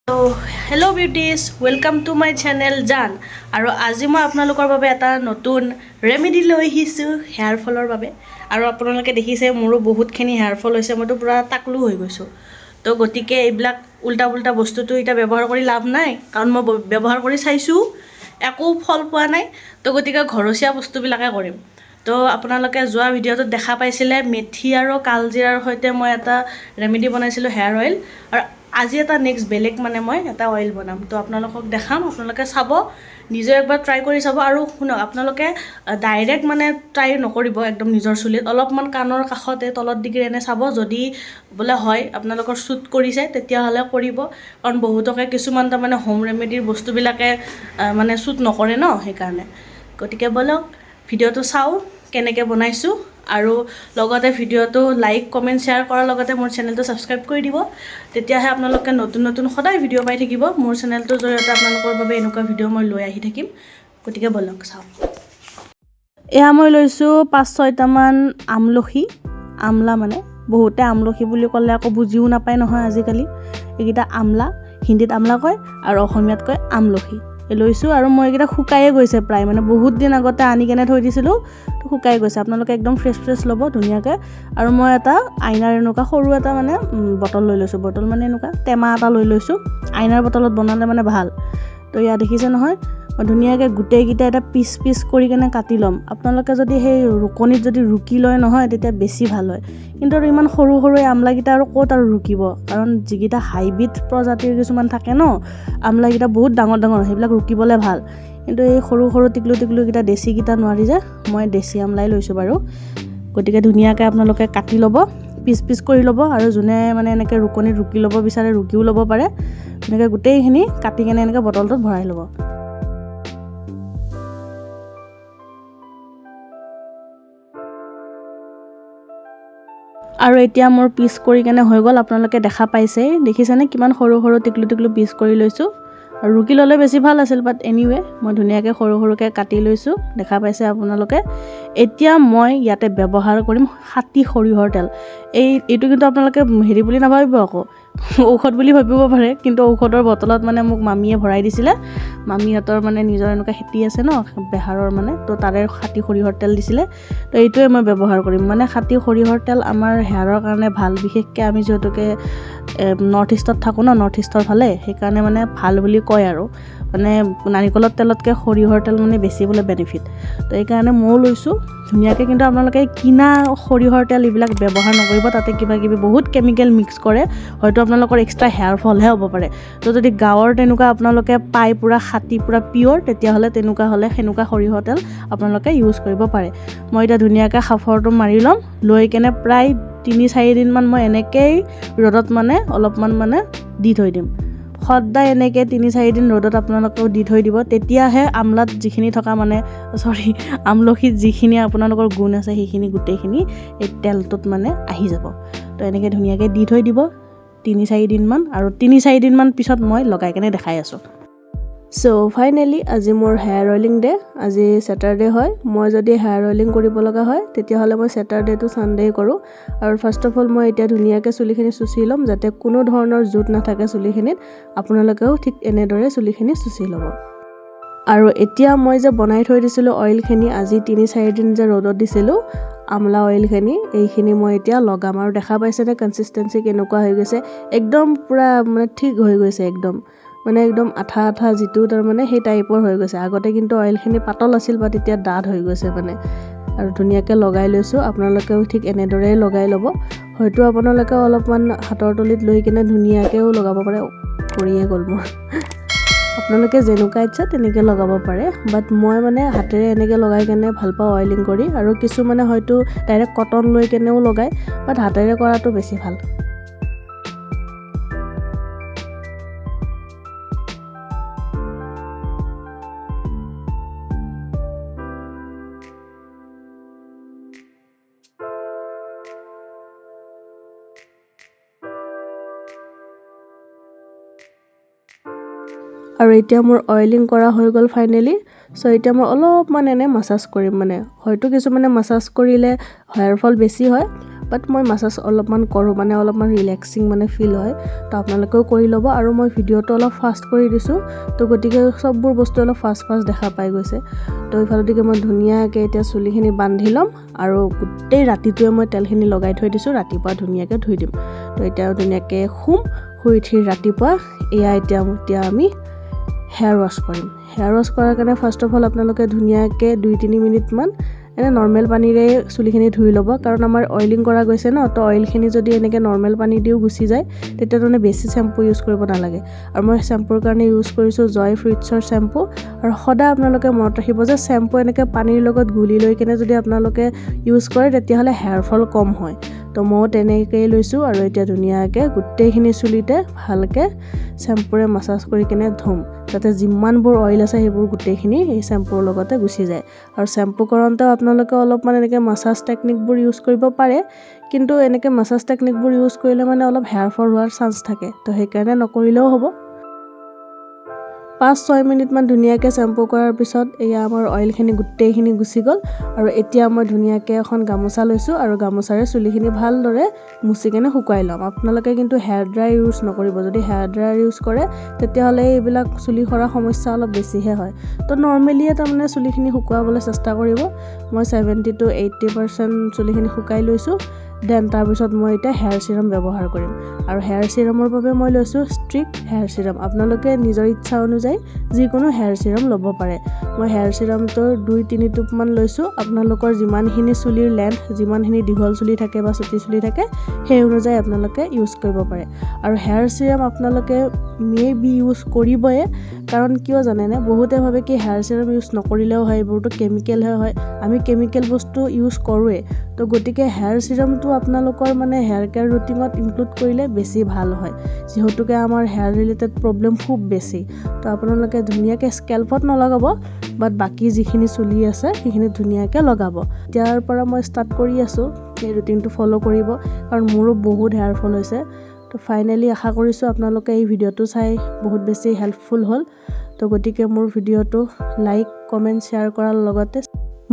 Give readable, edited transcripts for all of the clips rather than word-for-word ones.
Hello beauties, welcome to my channel Jan. আৰু আজি মই আপোনালোকৰ বাবে এটা নতুন ৰেমেডি লৈ আহিছো হেয়াৰ ফলৰ বাবে। আৰু আপোনালোকে দেখিছে মোৰো বহুতখিনি হেয়াৰ ফল হৈছে, মইতো পুৰা টাকলু হৈ গৈছো। তো গতিকে এইবিলাক উল্টা পুল্টা বস্তুটো এটা ব্যৱহাৰ কৰি লাভ নাই, কাৰণ মই ব্যৱহাৰ কৰি চাইছো একো ফল পোৱা নাই। তো গতিকে ঘৰচীয়া বস্তুবিলাকে কৰিম। তো আপোনালোকে যোৱা ভিডিঅ'টোত দেখা পাইছিলে মেথি আৰু কালজিৰাৰ সৈতে মই এটা ৰেমেডি বনাইছিলোঁ হেয়াৰ অইল। আৰু আজি এটা নেক্সট বেলেগ মই এটা অইল বনাম। তো আপোনালোকক দেখাম, আপোনালোকে চাব, নিজে একবাৰ ট্ৰাই কৰি চাব। আৰু শুনক, আপোনালোকে ডাইৰেক্ট ট্ৰাই নকৰিব একদম নিজৰ চুলিত, অলপমান কাণৰ কাষতে তলত দিগি এনে চাব, যদি বোলে হয় আপোনালোকৰ শ্বুট কৰিছে তেতিয়াহ'লে কৰিব। কাৰণ বহুতকে কিছুমান হোম ৰেমেডিৰ বস্তুবিলাকে শ্বুট নকৰে ন, সেইকাৰণে। গতিকে বলক ভিডিঅ'টো চাওঁ কেনেকৈ বনাইছোঁ, আৰু লগতে ভিডিঅ'টো লাইক কমেণ্ট শ্বেয়াৰ কৰাৰ লগতে মোৰ চেনেলটো ছাবস্ক্ৰাইব কৰি দিব। তেতিয়াহে আপোনালোকে নতুন নতুন সদায় ভিডিঅ' পাই থাকিব। মোৰ চেনেলটোৰ জৰিয়তে আপোনালোকৰ বাবে এনেকুৱা ভিডিঅ' মই লৈ আহি থাকিম। গতিকে বলক চাওঁ। এয়া মই লৈছোঁ 5-6টামান আমলখি, আমলা বহুতে আমলখি বুলি ক'লে আকৌ বুজিও নাপায় নহয় আজিকালি। এইকেইটা আমলা, হিন্দীত আমলা কয় আৰু অসমীয়াত কয় আমলখি। লৈছোঁ আৰু মই এইকেইটা শুকায়ে গৈছে প্ৰায়, বহুত দিন আগতে আনি কেনে থৈ দিছিলোঁ, তো শুকাই গৈছে। আপোনালোকে একদম ফ্ৰেছ ল'ব ধুনীয়াকৈ। আৰু মই এটা আইনাৰ এনেকুৱা সৰু এটা বটল লৈ লৈছোঁ, বটল এনেকুৱা টেমা এটা লৈ লৈছোঁ। আইনাৰ বটলত বনালে ভাল। তো ইয়াত দেখিছে নহয়, মই ধুনীয়াকৈ গোটেইকেইটা এটা পিচ পিচ কৰি কেনে কাটি ল'ম। আপোনালোকে যদি সেই ৰুকনিত যদি ৰুকি লয় নহয় তেতিয়া বেছি ভাল হয়। কিন্তু আৰু ইমান সৰু সৰু এই আমলাকেইটা আৰু ক'ত আৰু ৰুকিব, কাৰণ যিকেইটা হাইব্ৰিড প্ৰজাতিৰ কিছুমান থাকে ন আমলাকেইটা, বহুত ডাঙৰ ডাঙৰ, সেইবিলাক ৰুকিবলৈ ভাল। কিন্তু এই সৰু সৰু টিকলুকেইটা দেশীকেইটা নোৱাৰি যে, মই দেশী আমলাই লৈছোঁ বাৰু। গতিকে ধুনীয়াকৈ আপোনালোকে কাটি ল'ব, পিচ পিচ কৰি ল'ব। আৰু যোনে এনেকৈ ৰুকনিত ৰুকি ল'ব বিচাৰে ৰুকিও ল'ব পাৰে। এনেকৈ গোটেইখিনি কাটি কেনে এনেকৈ বটলটোত ভৰাই ল'ব। আৰু এতিয়া মোৰ পিচ কৰি কেনে হৈ গ'ল, আপোনালোকে দেখা পাইছেই, দেখিছেনে কিমান সৰু সৰু টিকলু পিচ কৰি লৈছোঁ। আৰু ৰুকি ল'লে বেছি ভাল আছিল, বাট এনিৱে মই ধুনীয়াকৈ সৰু সৰুকৈ কাটি লৈছোঁ, দেখা পাইছে আপোনালোকে। এতিয়া মই ইয়াতে ব্যৱহাৰ কৰিম খাটি সৰিয়হৰ তেল। এইটো কিন্তু আপোনালোকে হেৰি বুলি নাভাবিব আকৌ, ঔষধ বুলি ভাবিব পাৰে, কিন্তু ঔষধৰ বটলত মোক মামীয়ে ভৰাই দিছিলে। মামীহঁতৰ নিজৰ এনেকুৱা খেতি আছে ন বেহাৰৰ, তো তাৰে খাটি সৰিয়হৰ তেল দিছিলে। তো এইটোৱে মই ব্যৱহাৰ কৰিম। খাটি সৰিয়হৰ তেল আমাৰ হেয়াৰৰ কাৰণে ভাল, বিশেষকৈ আমি যিহেতুকে নৰ্থ ইষ্টত থাকোঁ ন, নৰ্থ ইষ্টৰ ফালে, সেইকাৰণে ভাল বুলি কয়। আৰু নাৰিকলৰ তেলতকৈ সৰিয়হৰ তেল বেছি বোলে বেনিফিট। তো এইকাৰণে ময়ো লৈছোঁ ধুনীয়াকৈ। কিন্তু আপোনালোকে কিনা সৰিয়হৰ তেল এইবিলাক ব্যৱহাৰ নকৰিব, তাতে কিবা কিবি বহুত কেমিকেল মিক্স কৰে, হয়তো আপোনালোকৰ এক্সট্ৰা হেয়াৰ ফলহে হ'ব পাৰে। তো যদি গাঁৱৰ তেনেকুৱা আপোনালোকে পায় পূৰা খাটি পূৰা পিয়'ৰ, তেতিয়াহ'লে সেনেকুৱা সৰিয়হৰ তেল আপোনালোকে ইউজ কৰিব পাৰে। মই এতিয়া ধুনীয়াকৈ সাফৰটো মাৰি ল'ম, লৈ কেনে প্ৰায় 3-4 দিনমান মই এনেকৈয়ে ৰ'দত অলপমান দি থৈ দিম। সদায় এনেকৈ 3-4 দিন ৰ'দত আপোনালোকেও দি থৈ দিব, তেতিয়াহে আমলাত যিখিনি থকা আমলখিত যিখিনি আপোনালোকৰ গুণ আছে সেইখিনি গোটেইখিনি এই তেলটোত আহি যাব। তো এনেকৈ ধুনীয়াকৈ দি থৈ দিব 3-4 দিনমান, আৰু 3-4 দিনমান পিছত মই লগাই কেনে দেখাই আছোঁ। চ' ফাইনেলি আজি মোৰ হেয়াৰ অইলিং ডে। আজি ছেটাৰডে হয়। মই যদি হেয়াৰ অইলিং কৰিব লগা হয় তেতিয়াহ'লে মই ছেটাৰডে টু ছানডে কৰোঁ। আৰু ফাৰ্ষ্ট অফ অল মই এতিয়া ধুনীয়াকৈ চুলিখিনি চুচি ল'ম, যাতে কোনো ধৰণৰ জোঁট নাথাকে চুলিখিনিত। আপোনালোকেও ঠিক এনেদৰে চুলিখিনি চুচি ল'ব। আৰু এতিয়া মই যে বনাই থৈ দিছিলোঁ অইলখিনি, আজি 3-4 দিন যে ৰ'দত দিছিলোঁ আমলা অইলখিনি, এইখিনি মই এতিয়া লগাম। আৰু দেখা পাইছেনে কনচিষ্টেঞ্চি কেনেকুৱা হৈ গৈছে, একদম পূৰা ঠিক হৈ গৈছে, একদম আঠা আঠা যিটো সেই টাইপৰ হৈ গৈছে। আগতে কিন্তু অইলখিনি পাতল আছিল, বাট এতিয়া ডাঠ হৈ গৈছে আৰু ধুনীয়াকৈ লগাই লৈছোঁ। আপোনালোকেও ঠিক এনেদৰেই লগাই ল'ব। হয়তো আপোনালোকে অলপমান হাতৰ তলিত লৈ কিনে ধুনীয়াকৈও লগাব পাৰে। কৰিয়ে গ'ল মোৰ। আপোনালোকে যেনেকুৱা ইচ্ছা তেনেকৈ লগাব পাৰে, বাট মই হাতেৰে এনেকৈ লগাই কেনে ভাল পাওঁ অইলিং কৰি। আৰু কিছুমানে হয়তো ডাইৰেক্ট কটন লৈ কেনেও লগায়, বাট হাতেৰে কৰাটো বেছি ভাল। আৰু এতিয়া মোৰ অইলিং কৰা হৈ গ'ল ফাইনেলি। চ' এতিয়া মই অলপমান মাছাজ কৰিম। হয়তো কিছুমানে মাছাজ কৰিলে হেয়াৰ ফল বেছি হয়, বাট মই মাছাজ অলপমান কৰোঁ মানে অলপমান ৰিলেক্সিং মানে ফিল হয় তো আপোনালোকেও কৰি ল'ব আৰু মই ভিডিঅ'টো অলপ ফাষ্ট কৰি দিছোঁ তো গতিকে সববোৰ বস্তু অলপ ফাষ্ট দেখা পাই গৈছে তো ইফালদিকে মই ধুনীয়াকৈ এতিয়া চুলিখিনি বান্ধি ল'ম আৰু গোটেই ৰাতিটোৱে মই তেলখিনি লগাই থৈ দিছোঁ ৰাতিপুৱা ধুনীয়াকৈ ধুই দিম তো এতিয়া ধুনীয়াকৈ শুই উঠি ৰাতিপুৱা এতিয়া আমি হেয়াৰ ৱাছ কৰিম হেয়াৰ ৱাছ কৰাৰ কাৰণে ফাৰ্ষ্ট অফ অল আপোনালোকে ধুনীয়াকৈ 2-3 মিনিটমান এনে নৰ্মেল পানীৰে চুলিখিনি ধুই ল'ব কাৰণ আমাৰ অইলিং কৰা গৈছে ন তো অইলখিনি যদি এনেকৈ নৰ্মেল পানী দিও গুচি যায় তেতিয়া মানে বেছি শ্যাম্পু ইউজ কৰিব নালাগে আৰু মই শ্যাম্পুৰ কাৰণে ইউজ কৰিছোঁ জয় ফ্ৰুইটছৰ শ্যাম্পু আৰু সদায় আপোনালোকে মনত ৰাখিব যে শ্যাম্পু এনেকৈ পানীৰ লগত গুলি লৈ কিনে যদি আপোনালোকে ইউজ কৰে তেতিয়াহ'লে হেয়াৰ ফল কম হয় তো মই তেনেকৈয়ে লৈছোঁ আৰু এতিয়া ধুনীয়াকৈ গোটেইখিনি চুলিতে ভালকৈ শ্যাম্পুৰে মাছাজ কৰি কিনে ধুম যাতে যিমানবোৰ অইল আছে সেইবোৰ গোটেইখিনি এই শ্যাম্পুৰ লগতে গুচি যায় আৰু শ্যাম্পু কৰোঁতেও আপোনালোকে অলপমান এনেকৈ মাছাজ টেকনিকবোৰ ইউজ কৰিব পাৰে কিন্তু এনেকৈ মাছাজ টেকনিকবোৰ ইউজ কৰিলে মানে অলপ হেয়াৰ ফল হোৱাৰ চান্স থাকে তো সেইকাৰণে নকৰিলেও হ'ব 5-6 মিনিটমান ধুনীয়াকৈ শ্যাম্পু কৰাৰ পিছত এয়া আমাৰ অইলখিনি গোটেইখিনি গুচি গ'ল আৰু এতিয়া মই ধুনীয়াকৈ এখন গামোচা লৈছোঁ আৰু গামোচাৰে চুলিখিনি ভালদৰে মুচি কিনে শুকুৱাই ল'ম আপোনালোকে কিন্তু হেয়াৰ ড্ৰায়াৰ ইউজ নকৰিব যদি হেয়াৰ ড্ৰায়াৰ ইউজ কৰে তেতিয়াহ'লে এইবিলাক চুলি সৰা সমস্যা অলপ বেছিহে হয় তো নৰ্মেলিয়ে তাৰমানে চুলিখিনি শুকুৱাবলৈ চেষ্টা কৰিব মই 70 to 80% চুলিখিনি শুকাই লৈছোঁ দেন তাৰপিছত মই এতিয়া হেয়াৰ চিৰাম ব্যৱহাৰ কৰিম আৰু হেয়াৰ চিৰামৰ বাবে মই লৈছোঁ ষ্ট্ৰিক্ট হেয়াৰ চিৰাম আপোনালোকে নিজৰ ইচ্ছা অনুযায়ী যিকোনো হেয়াৰ চিৰাম ল'ব পাৰে মই হেয়াৰ চিৰামটোৰ 2-3 টোপমান লৈছোঁ আপোনালোকৰ যিমানখিনি চুলিৰ লেন্থ যিমানখিনি দীঘল চুলি থাকে বা চুটি চুলি থাকে সেই অনুযায়ী আপোনালোকে ইউজ কৰিব পাৰে আৰু হেয়াৰ চিৰাম আপোনালোকে মেবি ইউজ কৰিবয়ে কাৰণ কিয় জানেনে বহুতে ভাবে কি হেয়াৰ চিৰাম ইউজ নকৰিলেও হয় এইবোৰতো কেমিকেল হয় আমি কেমিকেল বস্তু ইউজ কৰোৱে তো গতিকে হেয়াৰ চিৰামটো আপোনালোকৰ মানে হেয়াৰ কেয়াৰ ৰুটিনত ইনক্লুড কৰিলে বেছি ভাল হয় যিহেতুকে আমাৰ হেয়াৰ ৰিলেটেড প্ৰব্লেম খুব বেছি তো আপোনালোকে ধুনীয়াকৈ স্কেল্পত নলগাব বাট বাকী যিখিনি চুলি আছে সেইখিনি ধুনীয়াকৈ লগাব ইয়াৰ পৰা মই ষ্টাৰ্ট কৰি আছোঁ এই ৰুটিনটো ফ'ল' কৰিব কাৰণ মোৰো বহুত হেয়াৰ ফল হৈছে তো ফাইনেলি আশা কৰিছোঁ আপোনালোকে এই ভিডিঅ'টো চাই বহুত বেছি হেল্পফুল হ'ল তো গতিকে মোৰ ভিডিঅ'টো লাইক কমেণ্ট শ্বেয়াৰ কৰাৰ লগতে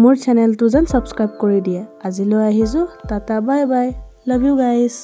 মোৰ চেনেলটো যেন ছাবস্ক্ৰাইব কৰি দিয়ে আজিলৈ আহিছোঁ tata bye bye love you guys